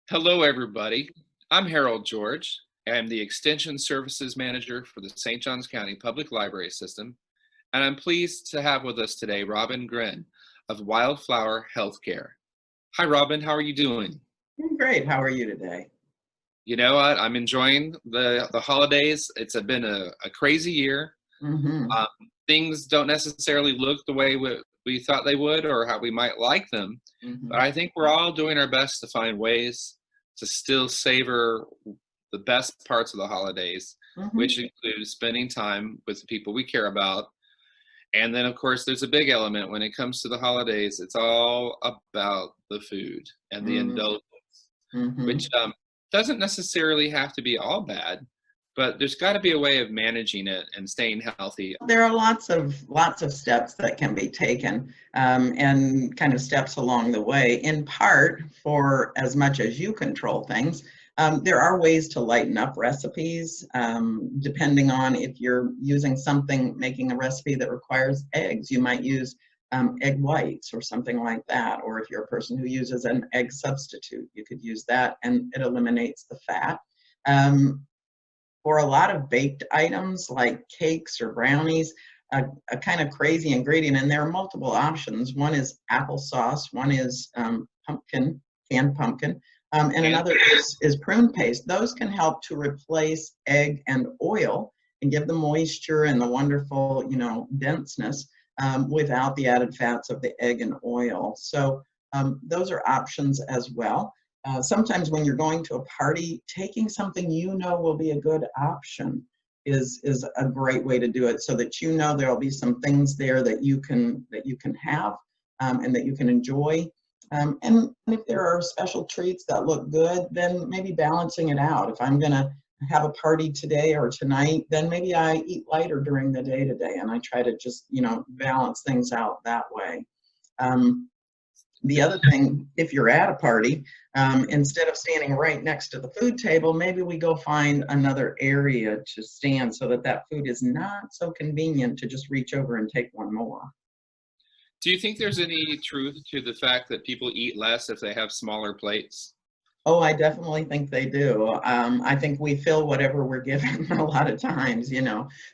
Hello, everybody. I'm Harold George. I'm the Extension Services Manager for the St. Johns County Public Library System, and I'm pleased to have with us today Robin Gren of Wildflower Healthcare. Hi, Robin. How are you doing? I'm great. How are you today? You know what? I'm enjoying the holidays. It's been a crazy year. Mm-hmm. Um, Things don't necessarily look the way we thought they would or how we might like them, but Mm-hmm. I think we're all doing our best to find ways to still savor the best parts of the holidays, Mm-hmm. which includes spending time with the people we care about. And then, of course, there's a big element when it comes to the holidays. It's all about the food and the indulgence, Mm-hmm. which doesn't necessarily have to be all bad, but there's got to be a way of managing it and staying healthy. There are lots of steps that can be taken, and kind of steps along the way. In part, for as much as you control things, there are ways to lighten up recipes, depending on if you're using something, making a recipe that requires eggs. You might use egg whites or something like that. Or if you're a person who uses an egg substitute, you could use that, and it eliminates the fat. Um, for a lot of baked items like cakes or brownies, a kind of crazy ingredient, and there are multiple options. One is applesauce, one is pumpkin, canned pumpkin, and And another is prune paste. Those can help to replace egg and oil and give the moisture and the wonderful, denseness, without the added fats of the egg and oil. So those are options as well. Sometimes when you're going to a party, taking something will be a good option is a great way to do it, so that there'll be some things there that you can have, and that you can enjoy. And if there are special treats that look good, then maybe balancing it out. If I'm gonna have a party today or tonight, then maybe I eat lighter during the day today, and I try to just balance things out that way. Um, the other thing, if you're at a party, instead of standing right next to the food table, maybe we go find another area to stand, so that that food is not so convenient to just reach over and take one more. do you think there's any truth to the fact that people eat less if they have smaller plates? Oh, I definitely think they do. I think we fill whatever we're given a lot of times.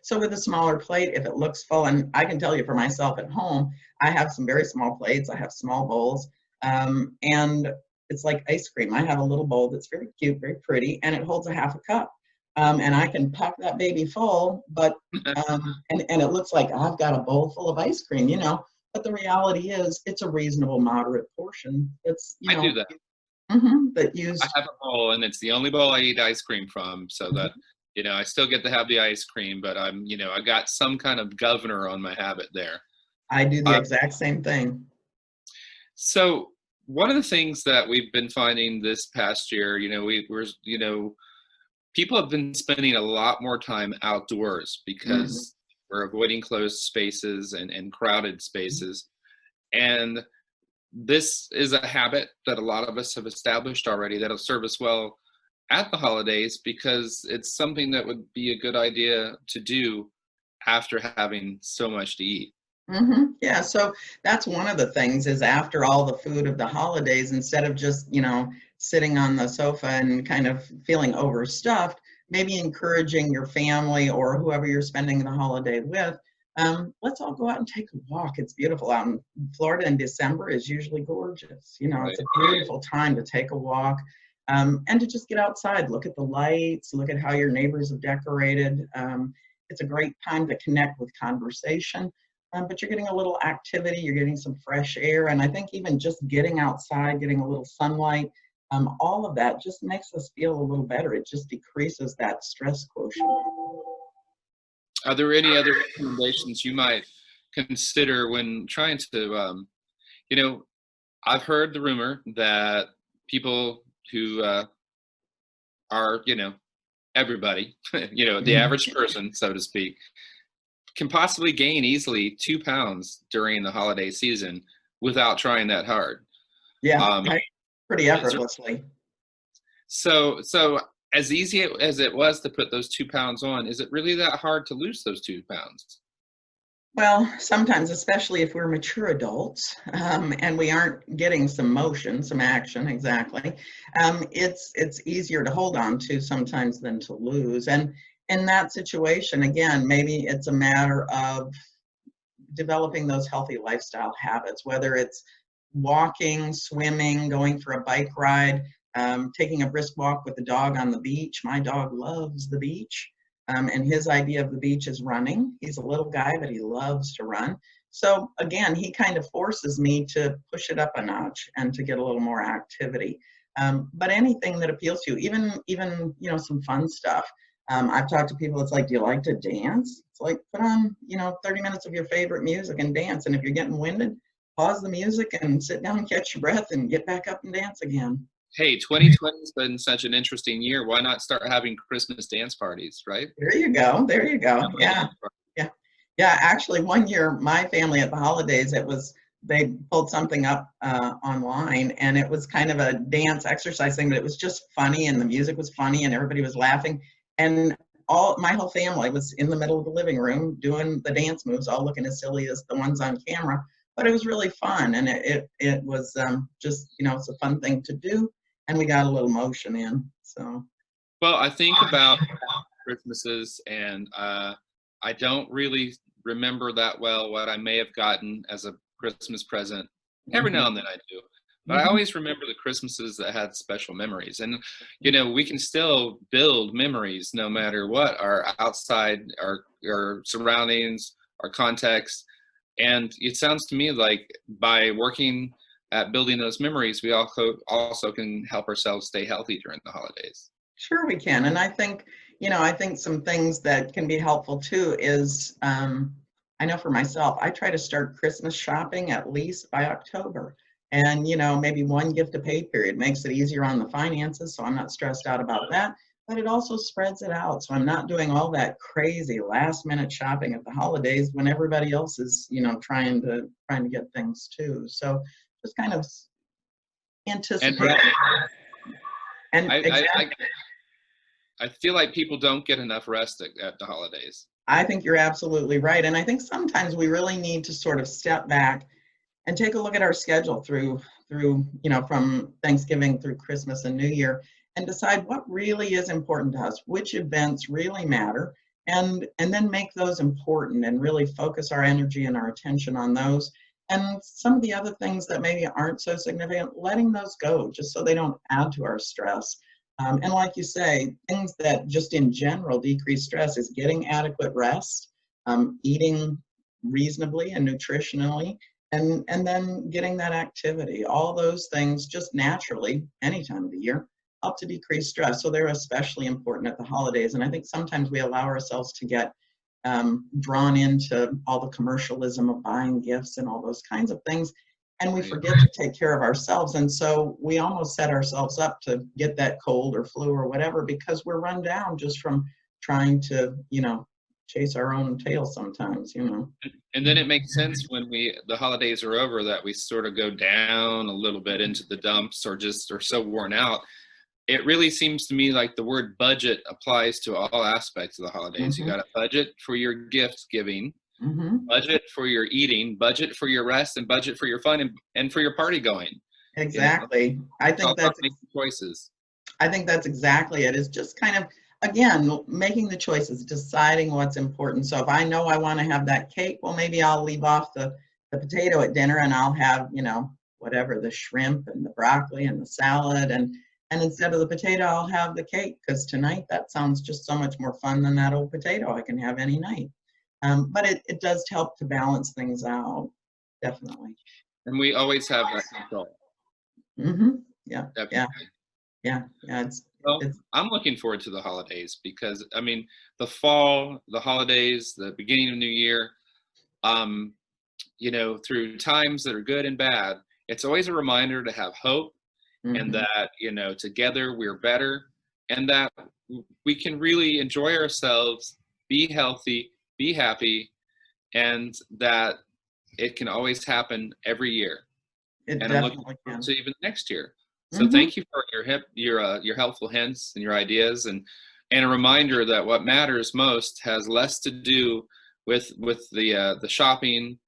So with a smaller plate, if it looks full, and I can tell you for myself at home, I have some very small plates, I have small bowls, and it's like ice cream. I have a little bowl that's very cute, very pretty, and it holds a half a cup. And I can pack that baby full, but and it looks like I've got a bowl full of ice cream. But the reality is, it's a reasonable, moderate portion. It's I do that. that I used. have a bowl, and it's the only bowl I eat ice cream from, so that I still get to have the ice cream, but I got some kind of governor on my habit there. I do the Uh, exact same thing. so one of the things that we've been finding this past year, people have been spending a lot more time outdoors Mhm. because we're avoiding closed spaces and crowded spaces. And this is a habit that a lot of us have established already that'll serve us well at the holidays, because it's something that would be a good idea to do after having so much to eat. Yeah, so that's one of the things, is after all the food of the holidays, instead of just, sitting on the sofa and kind of feeling overstuffed, maybe encouraging your family or whoever you're spending the holiday with, let's all go out and take a walk. It's beautiful out in Florida in December is usually gorgeous. Right. It's a beautiful time to take a walk, and to just get outside, look at the lights, look at how your neighbors have decorated. It's a great time to connect with conversation, but you're getting a little activity, you're getting some fresh air, and I think even just getting outside, getting a little sunlight, all of that just makes us feel a little better. It just decreases that stress quotient. Are there any other recommendations you might consider when trying to, you know, I've heard the rumor that people who are, everybody, the Mhm. average person, so to speak, can possibly gain easily 2 pounds during the holiday season without trying that hard. Yeah, Um, right. Pretty is there, effortlessly. so as easy as it was to put those 2 pounds on, is it really that hard to lose those 2 pounds? Well, sometimes, especially if we're mature adults, and we aren't getting some motion, some action, exactly, it's easier to hold on to sometimes than to lose. And in that situation, again, maybe it's a matter of developing those healthy lifestyle habits, whether it's walking, swimming, going for a bike ride, taking a brisk walk with the dog on the beach. My dog loves the beach, and his idea of the beach is running. He's a little guy, but he loves to run. So again, he kind of forces me to push it up a notch and to get a little more activity. But anything that appeals to you, even some fun stuff. I've talked to people, it's like, do you like to dance? It's like, put on, 30 minutes of your favorite music and dance. And if you're getting winded, pause the music and sit down and catch your breath and get back up and dance again. Hey, 2020 has been such an interesting year. Why not start having Christmas dance parties, right? There you go. There you go. Family Yeah. dance parties. Yeah. Yeah. Actually, one year, my family at the holidays, they pulled something up online, and it was kind of a dance exercise thing, but it was just funny, and the music was funny, and everybody was laughing. And my whole family was in the middle of the living room doing the dance moves, all looking as silly as the ones on camera. But it was really fun, and it was just, it's a fun thing to do, and we got a little motion in. So. Well, I think about Christmases, and I don't really remember that well what I may have gotten as a Christmas present. Every now and then I do. But I always remember the Christmases that had special memories. And, we can still build memories no matter what, our outside, our surroundings, our context. And it sounds to me like by working at building those memories, we also can help ourselves stay healthy during the holidays. Sure, we can. And I think some things that can be helpful too is, I know for myself, I try to start Christmas shopping at least by October. And, maybe one gift to pay period makes it easier on the finances, so I'm not stressed out about that. But it also spreads it out, so I'm not doing all that crazy last minute shopping at the holidays when everybody else is, trying to get things too. So just kind of And anticipate. And I, exactly. I feel like people don't get enough rest at the holidays. I think you're absolutely right. And I think sometimes we really need to sort of step back and take a look at our schedule through, from Thanksgiving through Christmas and New Year, and decide what really is important to us, which events really matter, and then make those important and really focus our energy and our attention on those. And some of the other things that maybe aren't so significant, letting those go just so they don't add to our stress. And like you say, things that just in general decrease stress is getting adequate rest, eating reasonably and nutritionally, and then getting that activity. All those things just naturally, any time of the year, help to decrease stress. So they're especially important at the holidays. And I think sometimes we allow ourselves to get drawn into all the commercialism of buying gifts and all those kinds of things. And we forget to take care of ourselves. And so we almost set ourselves up to get that cold or flu or whatever, because we're run down just from trying to, chase our own tail sometimes, And then it makes sense when the holidays are over that we sort of go down a little bit into the dumps or just are so worn out. It really seems to me like the word budget applies to all aspects of the holidays. You got to budget for your gift giving, budget for your eating, budget for your rest, and budget for your fun and for your party going. Exactly. I think that's making choices. I think that's exactly it. It's just kind of, again, making the choices, deciding what's important. So if I know I want to have that cake, well, maybe I'll leave off the potato at dinner and I'll have, whatever, the shrimp and the broccoli and the salad. And instead of the potato, I'll have the cake, because tonight that sounds just so much more fun than that old potato I can have any night. But it does help to balance things out, definitely. And we always have that control. Yeah. Definitely. Yeah. I'm looking forward to the holidays because, the fall, the holidays, the beginning of New Year, through times that are good and bad, it's always a reminder to have hope and that, together we're better, and that we can really enjoy ourselves, be healthy, be happy, and that it can always happen every year. And I'm looking forward to even next year. So thank you for your helpful hints and your ideas, and a reminder that what matters most has less to do with the shopping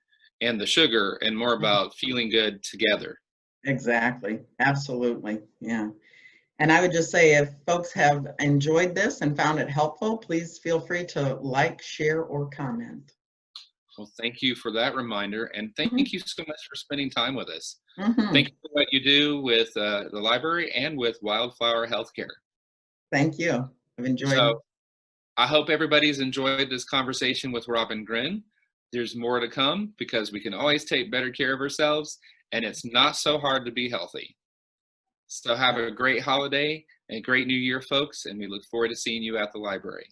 and the sugar, and more about feeling good together. Exactly. Absolutely. Yeah. And I would just say if folks have enjoyed this and found it helpful, please feel free to like, share, or comment. Well, thank you for that reminder, and Mhm. thank you so much for spending time with us. Thank Mhm. you for what you do with the library and with Wildflower Healthcare. Thank you. I've So enjoyed. I hope everybody's enjoyed this conversation with Robin Gren. There's more to come because we can always take better care of ourselves, and it's not so hard to be healthy. So have a great holiday and great new year, folks, and we look forward to seeing you at the library.